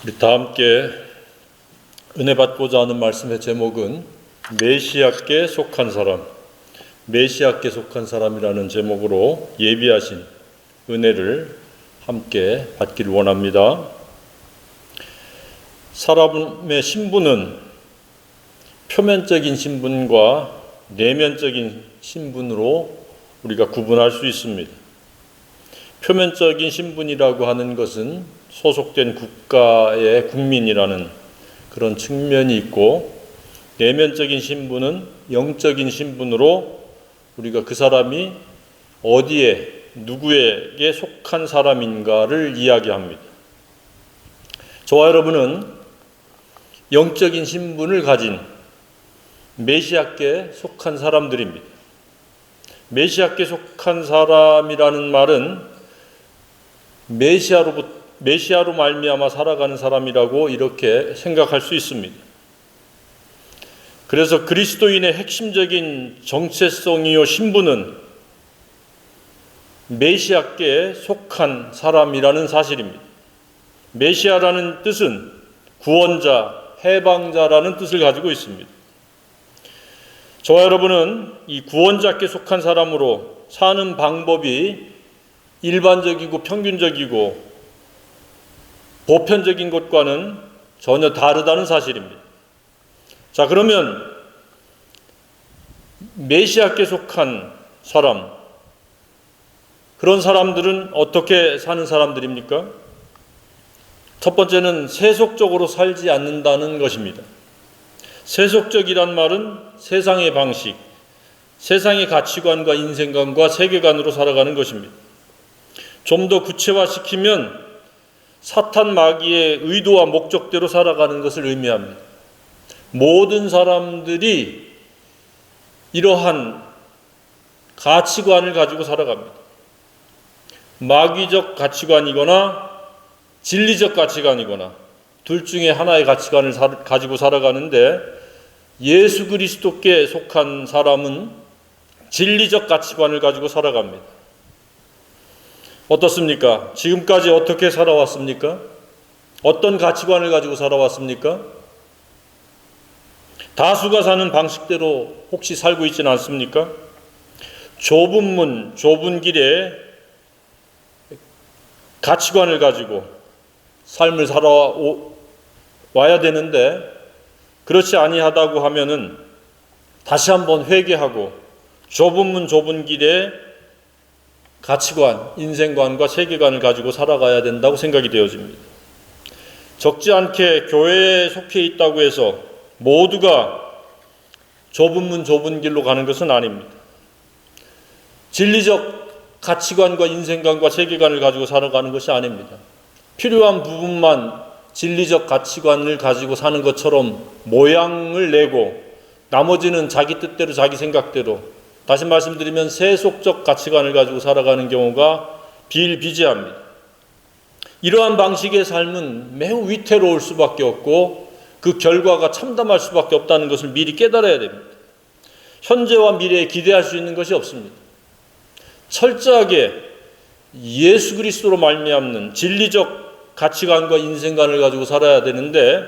우리 다 함께 은혜 받고자 하는 말씀의 제목은 메시아께 속한 사람, 메시아께 속한 사람이라는 제목으로 예비하신 은혜를 함께 받기를 원합니다. 사람의 신분은 표면적인 신분과 내면적인 신분으로 우리가 구분할 수 있습니다. 표면적인 신분이라고 하는 것은 소속된 국가의 국민이라는 그런 측면이 있고, 내면적인 신분은 영적인 신분으로 우리가 그 사람이 어디에 누구에게 속한 사람인가를 이야기합니다. 저와 여러분은 영적인 신분을 가진 메시아께 속한 사람들입니다. 메시아께 속한 사람이라는 말은 메시아로 말미암아 살아가는 사람이라고 이렇게 생각할 수 있습니다. 그래서 그리스도인의 핵심적인 정체성이요 신분은 메시아께 속한 사람이라는 사실입니다. 메시아라는 뜻은 구원자, 해방자라는 뜻을 가지고 있습니다. 저와 여러분은 이 구원자께 속한 사람으로 사는 방법이 일반적이고 평균적이고 보편적인 것과는 전혀 다르다는 사실입니다. 자, 그러면 메시아께 속한 사람, 그런 사람들은 어떻게 사는 사람들입니까? 첫 번째는 세속적으로 살지 않는다는 것입니다. 세속적이란 말은 세상의 방식, 세상의 가치관과 인생관과 세계관으로 살아가는 것입니다. 좀 더 구체화시키면 사탄 마귀의 의도와 목적대로 살아가는 것을 의미합니다. 모든 사람들이 이러한 가치관을 가지고 살아갑니다. 마귀적 가치관이거나 진리적 가치관이거나 둘 중에 하나의 가치관을 가지고 살아가는데, 예수 그리스도께 속한 사람은 진리적 가치관을 가지고 살아갑니다. 어떻습니까? 지금까지 어떻게 살아왔습니까? 어떤 가치관을 가지고 살아왔습니까? 다수가 사는 방식대로 혹시 살고 있지는 않습니까? 좁은 문, 좁은 길에 가치관을 가지고 삶을 살아와야 되는데, 그렇지 아니하다고 하면은 다시 한번 회개하고 좁은 문, 좁은 길에 가치관, 인생관과 세계관을 가지고 살아가야 된다고 생각이 되어집니다. 적지 않게 교회에 속해 있다고 해서 모두가 좁은 문, 좁은 길로 가는 것은 아닙니다. 진리적 가치관과 인생관과 세계관을 가지고 살아가는 것이 아닙니다. 필요한 부분만 진리적 가치관을 가지고 사는 것처럼 모양을 내고 나머지는 자기 뜻대로 자기 생각대로, 다시 말씀드리면 세속적 가치관을 가지고 살아가는 경우가 비일비재합니다. 이러한 방식의 삶은 매우 위태로울 수밖에 없고 그 결과가 참담할 수밖에 없다는 것을 미리 깨달아야 됩니다. 현재와 미래에 기대할 수 있는 것이 없습니다. 철저하게 예수 그리스도로 말미암는 진리적 가치관과 인생관을 가지고 살아야 되는데,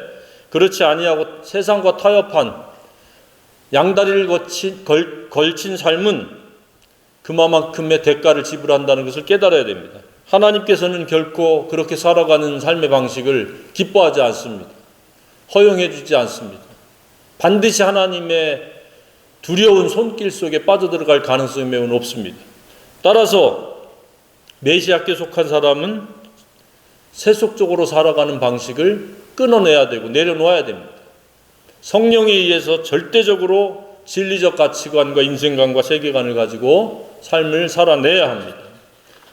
그렇지 아니하고 세상과 타협한 양다리를 걸친 삶은 그만큼의 대가를 지불한다는 것을 깨달아야 됩니다. 하나님께서는 결코 그렇게 살아가는 삶의 방식을 기뻐하지 않습니다. 허용해 주지 않습니다. 반드시 하나님의 두려운 손길 속에 빠져들어갈 가능성이 매우 높습니다. 따라서 메시아께 속한 사람은 세속적으로 살아가는 방식을 끊어내야 되고 내려놓아야 됩니다. 성령에 의해서 절대적으로 진리적 가치관과 인생관과 세계관을 가지고 삶을 살아내야 합니다.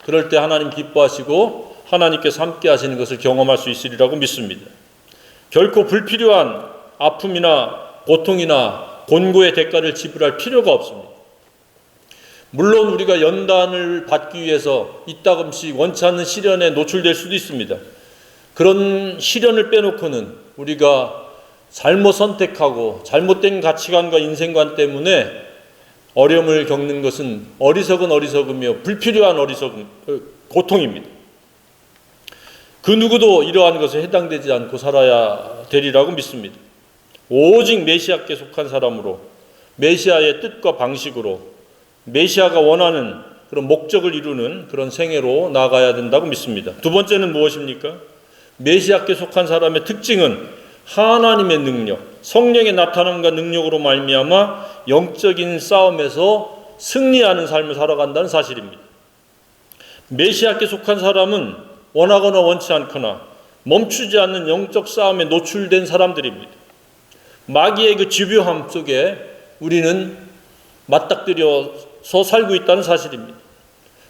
그럴 때 하나님 기뻐하시고 하나님께서 함께 하시는 것을 경험할 수 있으리라고 믿습니다. 결코 불필요한 아픔이나 고통이나 곤고의 대가를 지불할 필요가 없습니다. 물론 우리가 연단을 받기 위해서 이따금씩 원치 않는 시련에 노출될 수도 있습니다. 그런 시련을 빼놓고는 우리가 잘못 선택하고 잘못된 가치관과 인생관 때문에 어려움을 겪는 것은 어리석은 어리석음이요 불필요한 고통입니다. 그 누구도 이러한 것에 해당되지 않고 살아야 되리라고 믿습니다. 오직 메시아께 속한 사람으로, 메시아의 뜻과 방식으로, 메시아가 원하는 그런 목적을 이루는 그런 생애로 나아가야 된다고 믿습니다. 두 번째는 무엇입니까? 메시아께 속한 사람의 특징은 하나님의 능력, 성령의 나타남과 능력으로 말미암아 영적인 싸움에서 승리하는 삶을 살아간다는 사실입니다. 메시아께 속한 사람은 원하거나 원치 않거나 멈추지 않는 영적 싸움에 노출된 사람들입니다. 마귀의 그 집요함 속에 우리는 맞닥뜨려서 살고 있다는 사실입니다.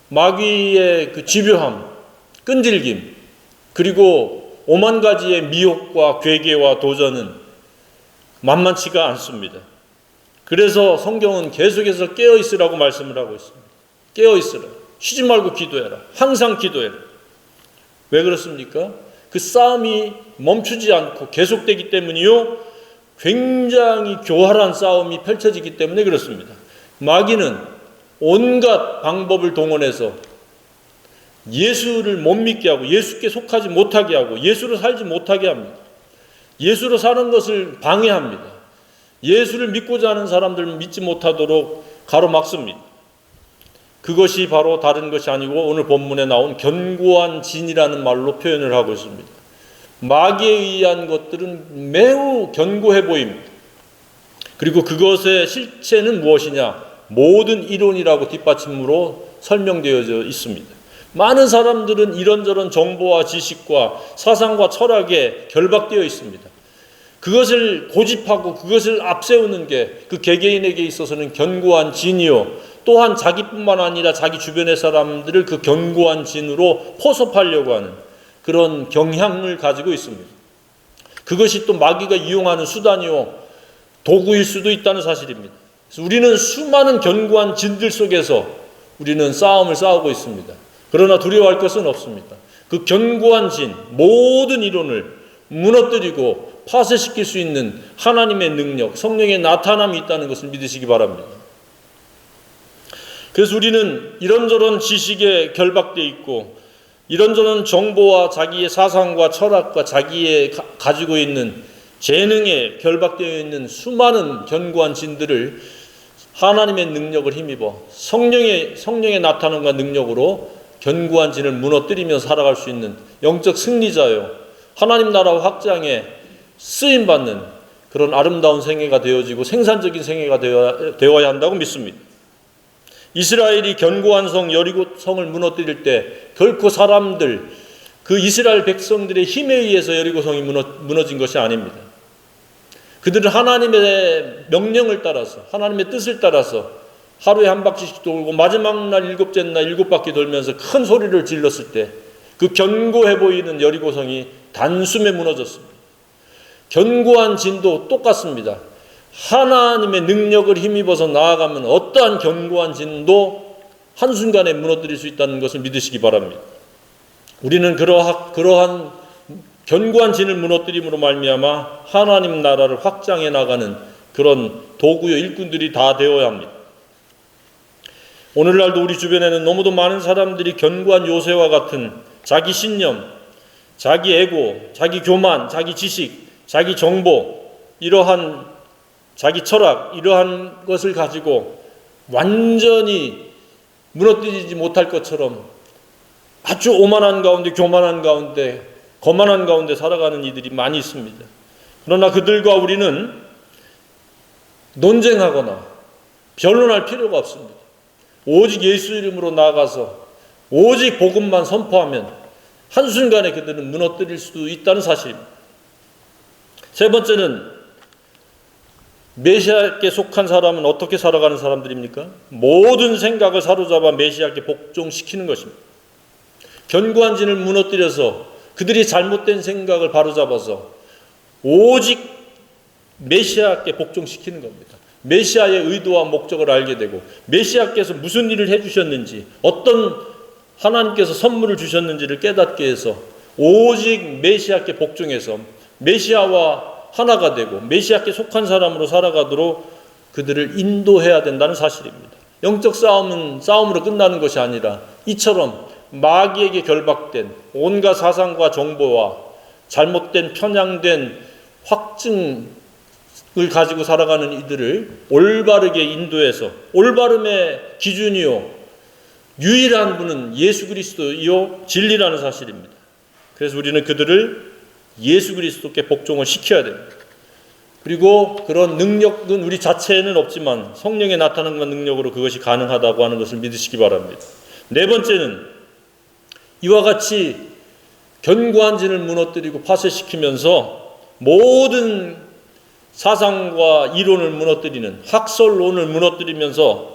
마귀의 그 집요함, 끈질김, 그리고 오만 가지의 미혹과 괴계와 도전은 만만치가 않습니다. 그래서 성경은 계속해서 깨어있으라고 말씀을 하고 있습니다. 깨어있으라. 쉬지 말고 기도해라. 항상 기도해라. 왜 그렇습니까? 그 싸움이 멈추지 않고 계속되기 때문이요, 굉장히 교활한 싸움이 펼쳐지기 때문에 그렇습니다. 마귀는 온갖 방법을 동원해서 예수를 못 믿게 하고 예수께 속하지 못하게 하고 예수로 살지 못하게 합니다. 예수로 사는 것을 방해합니다. 예수를 믿고자 하는 사람들은 믿지 못하도록 가로막습니다. 그것이 바로 다른 것이 아니고 오늘 본문에 나온 견고한 진이라는 말로 표현을 하고 있습니다. 마귀에 의한 것들은 매우 견고해 보입니다. 그리고 그것의 실체는 무엇이냐? 모든 이론이라고 뒷받침으로 설명되어져 있습니다. 많은 사람들은 이런저런 정보와 지식과 사상과 철학에 결박되어 있습니다. 그것을 고집하고 그것을 앞세우는 게 그 개개인에게 있어서는 견고한 진이요, 또한 자기뿐만 아니라 자기 주변의 사람들을 그 견고한 진으로 포섭하려고 하는 그런 경향을 가지고 있습니다. 그것이 또 마귀가 이용하는 수단이요, 도구일 수도 있다는 사실입니다. 그래서 우리는 수많은 견고한 진들 속에서 우리는 싸움을 싸우고 있습니다. 그러나 두려워할 것은 없습니다. 그 견고한 진, 모든 이론을 무너뜨리고 파쇄시킬 수 있는 하나님의 능력, 성령의 나타남이 있다는 것을 믿으시기 바랍니다. 그래서 우리는 이런저런 지식에 결박되어 있고 이런저런 정보와 자기의 사상과 철학과 자기의 가지고 있는 재능에 결박되어 있는 수많은 견고한 진들을 하나님의 능력을 힘입어 성령의 나타남과 능력으로 견고한 진을 무너뜨리며 살아갈 수 있는 영적 승리자요, 하나님 나라 확장에 쓰임받는 그런 아름다운 생애가 되어지고 생산적인 생애가 되어야 한다고 믿습니다. 이스라엘이 견고한 성 여리고성을 무너뜨릴 때 결코 사람들, 그 이스라엘 백성들의 힘에 의해서 여리고성이 무너진 것이 아닙니다. 그들은 하나님의 명령을 따라서, 하나님의 뜻을 따라서 하루에 한 바퀴씩 돌고 마지막 날 일곱째 날 7바퀴 돌면서 큰 소리를 질렀을 때 그 견고해 보이는 여리고성이 단숨에 무너졌습니다. 견고한 진도 똑같습니다. 하나님의 능력을 힘입어서 나아가면 어떠한 견고한 진도 한순간에 무너뜨릴 수 있다는 것을 믿으시기 바랍니다. 우리는 그러한 견고한 진을 무너뜨림으로 말미암아 하나님 나라를 확장해 나가는 그런 도구요 일꾼들이 다 되어야 합니다. 오늘날도 우리 주변에는 너무도 많은 사람들이 견고한 요새와 같은 자기 신념, 자기 에고, 자기 교만, 자기 지식, 자기 정보, 이러한 자기 철학, 이러한 것을 가지고 완전히 무너뜨리지 못할 것처럼 아주 오만한 가운데, 교만한 가운데, 거만한 가운데 살아가는 이들이 많이 있습니다. 그러나 그들과 우리는 논쟁하거나 변론할 필요가 없습니다. 오직 예수 이름으로 나아가서 오직 복음만 선포하면 한순간에 그들은 무너뜨릴 수 있다는 사실입니다. 세 번째는 메시아께 속한 사람은 어떻게 살아가는 사람들입니까? 모든 생각을 사로잡아 메시아께 복종시키는 것입니다. 견고한 진을 무너뜨려서 그들이 잘못된 생각을 바로잡아서 오직 메시아께 복종시키는 겁니다. 메시아의 의도와 목적을 알게 되고 메시아께서 무슨 일을 해주셨는지, 어떤 하나님께서 선물을 주셨는지를 깨닫게 해서 오직 메시아께 복종해서 메시아와 하나가 되고 메시아께 속한 사람으로 살아가도록 그들을 인도해야 된다는 사실입니다. 영적 싸움은 싸움으로 끝나는 것이 아니라 이처럼 마귀에게 결박된 온갖 사상과 정보와 잘못된 편향된 확증을 가지고 살아가는 이들을 올바르게 인도해서 올바름의 기준이요 유일한 분은 예수 그리스도이요 진리라는 사실입니다. 그래서 우리는 그들을 예수 그리스도께 복종을 시켜야 됩니다. 그리고 그런 능력은 우리 자체에는 없지만 성령에 나타나는 능력으로 그것이 가능하다고 하는 것을 믿으시기 바랍니다. 네 번째는 이와 같이 견고한 진을 무너뜨리고 파쇄시키면서 모든 사상과 이론을 무너뜨리는 학설론을 무너뜨리면서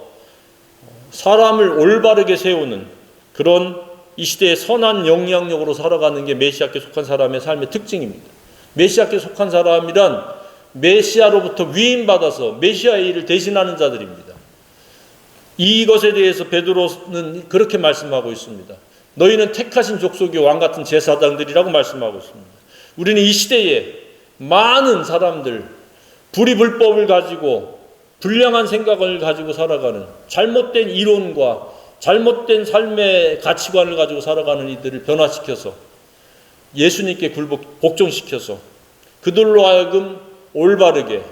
사람을 올바르게 세우는 그런 이 시대의 선한 영향력으로 살아가는 게 메시아께 속한 사람의 삶의 특징입니다. 메시아께 속한 사람이란 메시아로부터 위임받아서 메시아의 일을 대신하는 자들입니다. 이것에 대해서 베드로는 그렇게 말씀하고 있습니다. 너희는 택하신 족속이 왕같은 제사장들이라고 말씀하고 있습니다. 우리는 이 시대에 많은 사람들 불의불법을 가지고 불량한 생각을 가지고 살아가는 잘못된 이론과 잘못된 삶의 가치관을 가지고 살아가는 이들을 변화시켜서 예수님께 복종시켜서 그들로 하여금 올바르게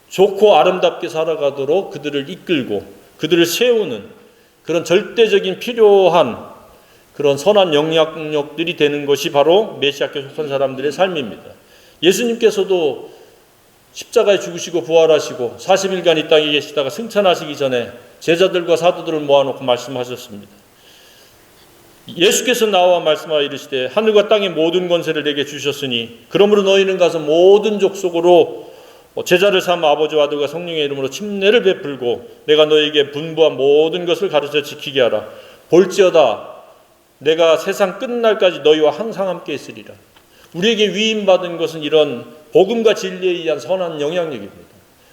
좋고 아름답게 살아가도록 그들을 이끌고 그들을 세우는 그런 절대적인 필요한 그런 선한 영향력들이 되는 것이 바로 메시아께 속한 사람들의 삶입니다. 예수님께서도 십자가에 죽으시고 부활하시고 40일간 이 땅에 계시다가 승천하시기 전에 제자들과 사도들을 모아놓고 말씀하셨습니다. 예수께서 나와 말씀하여 이르시되 하늘과 땅의 모든 권세를 내게 주셨으니 그러므로 너희는 가서 모든 족속으로 제자를 삼아 아버지와 아들과 성령의 이름으로 침례를 베풀고 내가 너희에게 분부한 모든 것을 가르쳐 지키게 하라. 볼지어다 내가 세상 끝날까지 너희와 항상 함께 있으리라. 우리에게 위임받은 것은 이런 복음과 진리에 의한 선한 영향력입니다.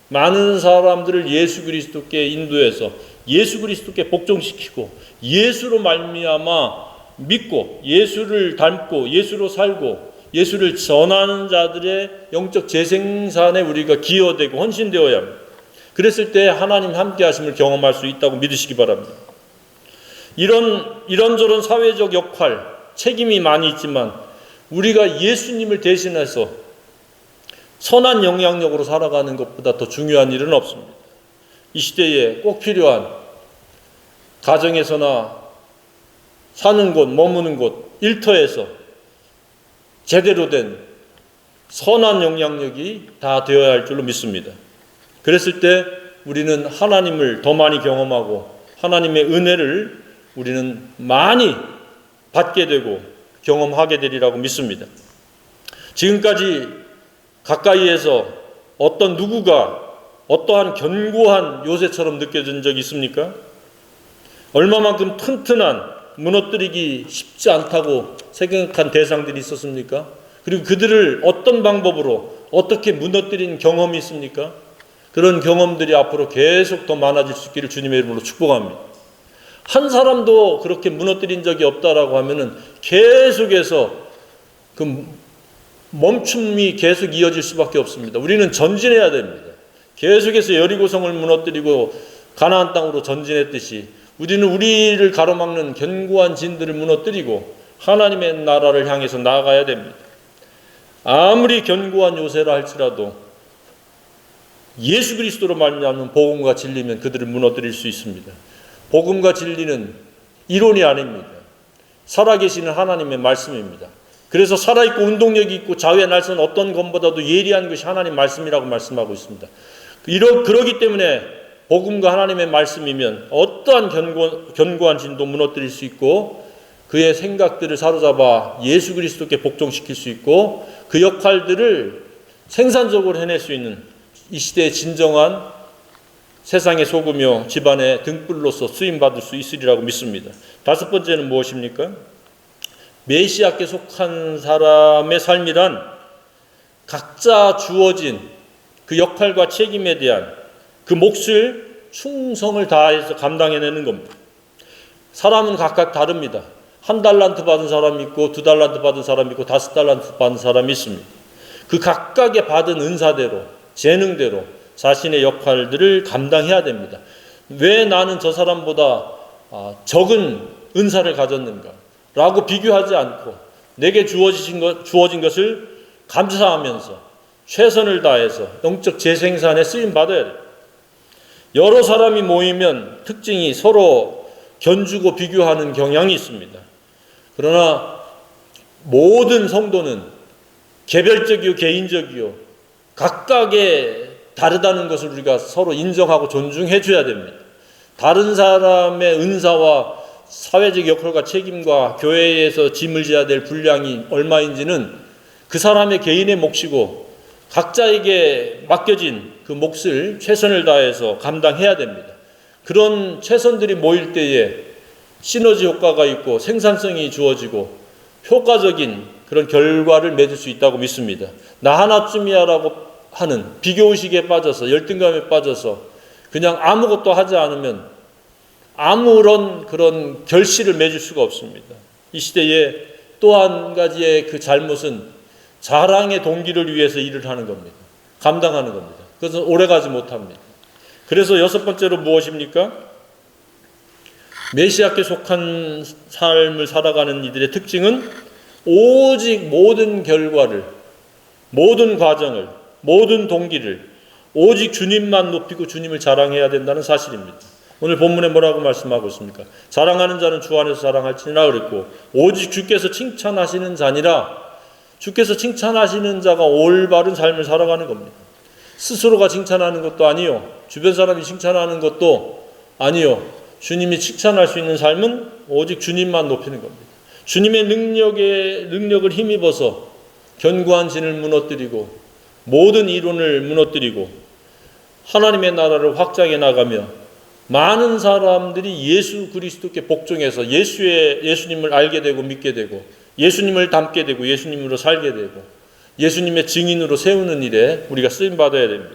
많은 사람들을 예수 그리스도께 인도해서 예수 그리스도께 복종시키고 예수로 말미암아 믿고 예수를 닮고 예수로 살고 예수를 전하는 자들의 영적 재생산에 우리가 기여되고 헌신되어야 합니다. 그랬을 때 하나님 함께 하심을 경험할 수 있다고 믿으시기 바랍니다. 이런저런 사회적 역할, 책임이 많이 있지만 우리가 예수님을 대신해서 선한 영향력으로 살아가는 것보다 더 중요한 일은 없습니다. 이 시대에 꼭 필요한 가정에서나 사는 곳, 머무는 곳, 일터에서 제대로 된 선한 영향력이 다 되어야 할 줄로 믿습니다. 그랬을 때 우리는 하나님을 더 많이 경험하고 하나님의 은혜를 우리는 많이 받게 되고 경험하게 되리라고 믿습니다. 지금까지 가까이에서 어떤 누구가 어떠한 견고한 요새처럼 느껴진 적이 있습니까? 얼마만큼 튼튼한 무너뜨리기 쉽지 않다고 생각한 대상들이 있었습니까? 그리고 그들을 어떤 방법으로 어떻게 무너뜨린 경험이 있습니까? 그런 경험들이 앞으로 계속 더 많아질 수 있기를 주님의 이름으로 축복합니다. 한 사람도 그렇게 무너뜨린 적이 없다라고 하면은 계속해서 그 멈춤이 계속 이어질 수밖에 없습니다. 우리는 전진해야 됩니다. 계속해서 여리고성을 무너뜨리고 가나안 땅으로 전진했듯이 우리는 우리를 가로막는 견고한 진들을 무너뜨리고 하나님의 나라를 향해서 나아가야 됩니다. 아무리 견고한 요새라 할지라도 예수 그리스도로 말미암는 복음과 진리면 그들을 무너뜨릴 수 있습니다. 복음과 진리는 이론이 아닙니다. 살아계시는 하나님의 말씀입니다. 그래서 살아있고 운동력이 있고 자유의 날선 어떤 것보다도 예리한 것이 하나님 말씀이라고 말씀하고 있습니다. 그러기 때문에 복음과 하나님의 말씀이면 어떠한 견고한 진도 무너뜨릴 수 있고 그의 생각들을 사로잡아 예수 그리스도께 복종시킬 수 있고 그 역할들을 생산적으로 해낼 수 있는 이 시대의 진정한 세상의 소금이요 집안의 등불로서 쓰임받을 수 있으리라고 믿습니다. 다섯 번째는 무엇입니까? 메시아께 속한 사람의 삶이란 각자 주어진 그 역할과 책임에 대한 그 몫을 충성을 다해서 감당해내는 겁니다. 사람은 각각 다릅니다. 1달란트 받은 사람이 있고 2달란트 받은 사람이 있고 5달란트 받은 사람이 있습니다. 그 각각의 받은 은사대로 재능대로 자신의 역할들을 감당해야 됩니다. 왜 나는 저 사람보다 적은 은사를 가졌는가? 라고 비교하지 않고 내게 주어진 것을 감사하면서 최선을 다해서 영적 재생산에 쓰임받아야 돼요. 여러 사람이 모이면 특징이 서로 견주고 비교하는 경향이 있습니다. 그러나 모든 성도는 개별적이요 개인적이요 각각의 다르다는 것을 우리가 서로 인정하고 존중해 줘야 됩니다. 다른 사람의 은사와 사회적 역할과 책임과 교회에서 짐을 져야 될 분량이 얼마인지는 그 사람의 개인의 몫이고 각자에게 맡겨진 그 몫을 최선을 다해서 감당해야 됩니다. 그런 최선들이 모일 때에 시너지 효과가 있고 생산성이 주어지고 효과적인 그런 결과를 맺을 수 있다고 믿습니다. 나 하나쯤이야라고 하는 비교의식에 빠져서 열등감에 빠져서 그냥 아무것도 하지 않으면 아무런 그런 결실을 맺을 수가 없습니다. 이 시대에 또 한 가지의 그 잘못은 자랑의 동기를 위해서 일을 하는 겁니다. 감당하는 겁니다. 그래서 오래가지 못합니다. 그래서 여섯 번째로 무엇입니까? 메시아께 속한 삶을 살아가는 이들의 특징은 오직 모든 결과를, 모든 과정을, 모든 동기를 오직 주님만 높이고 주님을 자랑해야 된다는 사실입니다. 오늘 본문에 뭐라고 말씀하고 있습니까? 자랑하는 자는 주 안에서 자랑할지니라 그랬고 오직 주께서 칭찬하시는 자니라. 주께서 칭찬하시는 자가 올바른 삶을 살아가는 겁니다. 스스로가 칭찬하는 것도 아니요, 주변 사람이 칭찬하는 것도 아니요, 주님이 칭찬할 수 있는 삶은 오직 주님만 높이는 겁니다. 주님의 능력을 힘입어서 견고한 진을 무너뜨리고 모든 이론을 무너뜨리고 하나님의 나라를 확장해 나가며 많은 사람들이 예수 그리스도께 복종해서 예수님을 알게 되고 믿게 되고 예수님을 닮게 되고 예수님으로 살게 되고 예수님의 증인으로 세우는 일에 우리가 쓰임받아야 됩니다.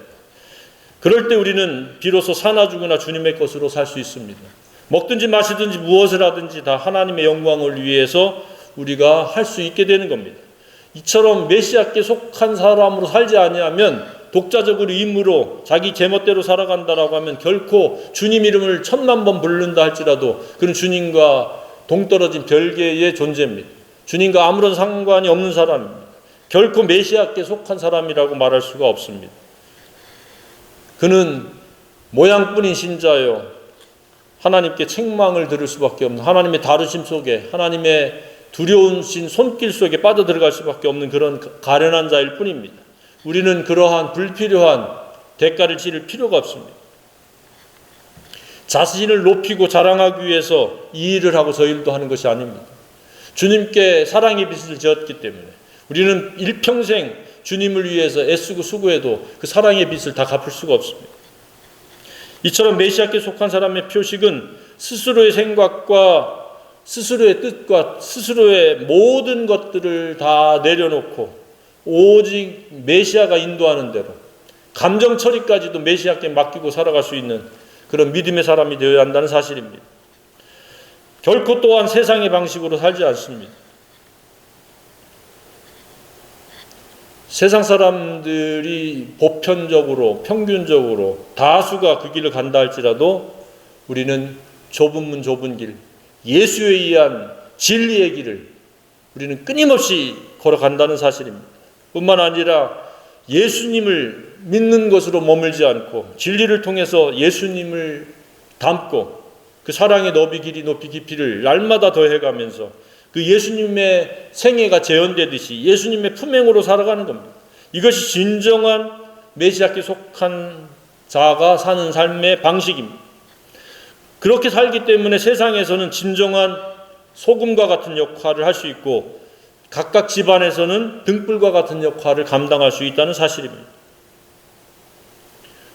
그럴 때 우리는 비로소 사나 죽으나 주님의 것으로 살 수 있습니다. 먹든지 마시든지 무엇을 하든지 다 하나님의 영광을 위해서 우리가 할 수 있게 되는 겁니다. 이처럼 메시아께 속한 사람으로 살지 아니하면 독자적으로 임무로 자기 제멋대로 살아간다라고 하면 결코 주님 이름을 10,000,000번 부른다 할지라도 그는 주님과 동떨어진 별개의 존재입니다. 주님과 아무런 상관이 없는 사람입니다. 결코 메시아께 속한 사람이라고 말할 수가 없습니다. 그는 모양뿐인 신자요, 하나님께 책망을 들을 수밖에 없는, 하나님의 다루심 속에, 하나님의 두려우신 손길 속에 빠져들어갈 수밖에 없는 그런 가련한 자일 뿐입니다. 우리는 그러한 불필요한 대가를 치를 필요가 없습니다. 자신을 높이고 자랑하기 위해서 이 일을 하고 저 일도 하는 것이 아닙니다. 주님께 사랑의 빚을 지었기 때문에 우리는 일평생 주님을 위해서 애쓰고 수고해도 그 사랑의 빚을 다 갚을 수가 없습니다. 이처럼 메시아께 속한 사람의 표식은 스스로의 생각과 스스로의 뜻과 스스로의 모든 것들을 다 내려놓고 오직 메시아가 인도하는 대로 감정 처리까지도 메시아께 맡기고 살아갈 수 있는 그런 믿음의 사람이 되어야 한다는 사실입니다. 결코 또한 세상의 방식으로 살지 않습니다. 세상 사람들이 보편적으로 평균적으로 다수가 그 길을 간다 할지라도 우리는 좁은 문 좁은 길, 예수에 의한 진리의 길을 우리는 끊임없이 걸어간다는 사실입니다. 뿐만 아니라 예수님을 믿는 것으로 머물지 않고 진리를 통해서 예수님을 닮고 그 사랑의 너비 길이 높이 깊이를 날마다 더해가면서 그 예수님의 생애가 재현되듯이 예수님의 품행으로 살아가는 겁니다. 이것이 진정한 메시아께 속한 자가 사는 삶의 방식입니다. 그렇게 살기 때문에 세상에서는 진정한 소금과 같은 역할을 할 수 있고 각각 집안에서는 등불과 같은 역할을 감당할 수 있다는 사실입니다.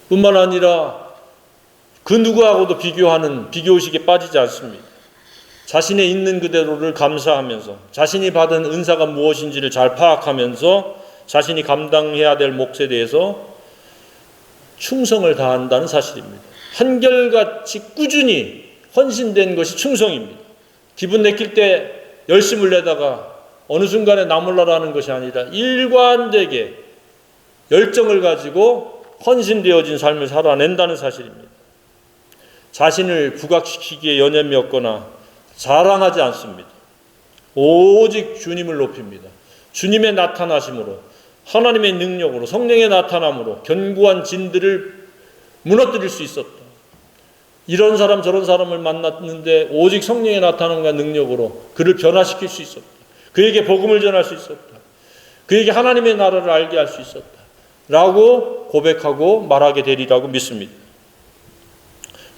뿐만 아니라 그 누구하고도 비교하는 비교의식에 빠지지 않습니다. 자신의 있는 그대로를 감사하면서 자신이 받은 은사가 무엇인지를 잘 파악하면서 자신이 감당해야 될 몫에 대해서 충성을 다한다는 사실입니다. 한결같이 꾸준히 헌신된 것이 충성입니다. 기분 내킬 때 열심을 내다가 어느 순간에 나몰라라는 것이 아니라 일관되게 열정을 가지고 헌신되어진 삶을 살아낸다는 사실입니다. 자신을 부각시키기에 여념이 없거나 자랑하지 않습니다. 오직 주님을 높입니다. 주님의 나타나심으로, 하나님의 능력으로, 성령의 나타남으로 견고한 진들을 무너뜨릴 수 있었다. 이런 사람 저런 사람을 만났는데 오직 성령의 나타남과 능력으로 그를 변화시킬 수 있었다. 그에게 복음을 전할 수 있었다. 그에게 하나님의 나라를 알게 할 수 있었다. 라고 고백하고 말하게 되리라고 믿습니다.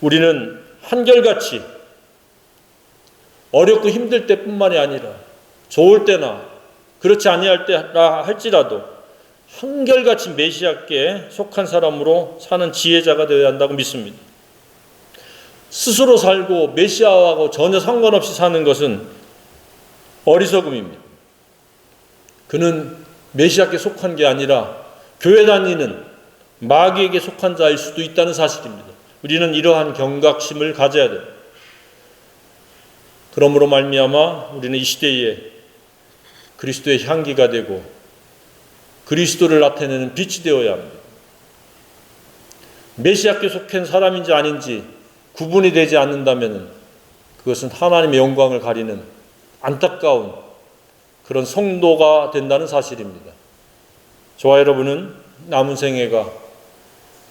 우리는 한결같이 어렵고 힘들 때뿐만이 아니라 좋을 때나 그렇지 아니할 때라 할지라도 한결같이 메시아께 속한 사람으로 사는 지혜자가 되어야 한다고 믿습니다. 스스로 살고 메시아하고 전혀 상관없이 사는 것은 어리석음입니다. 그는 메시아께 속한 게 아니라 교회 다니는 마귀에게 속한 자일 수도 있다는 사실입니다. 우리는 이러한 경각심을 가져야 됩니다. 그러므로 말미암아 우리는 이 시대에 그리스도의 향기가 되고 그리스도를 나타내는 빛이 되어야 합니다. 메시아께 속한 사람인지 아닌지 구분이 되지 않는다면 그것은 하나님의 영광을 가리는 안타까운 그런 성도가 된다는 사실입니다. 저와 여러분은 남은 생애가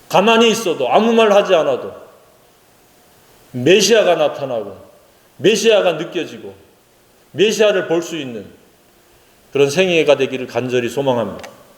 가만히 있어도 아무 말 하지 않아도 메시아가 나타나고 메시아가 느껴지고 메시아를 볼 수 있는 그런 생애가 되기를 간절히 소망합니다.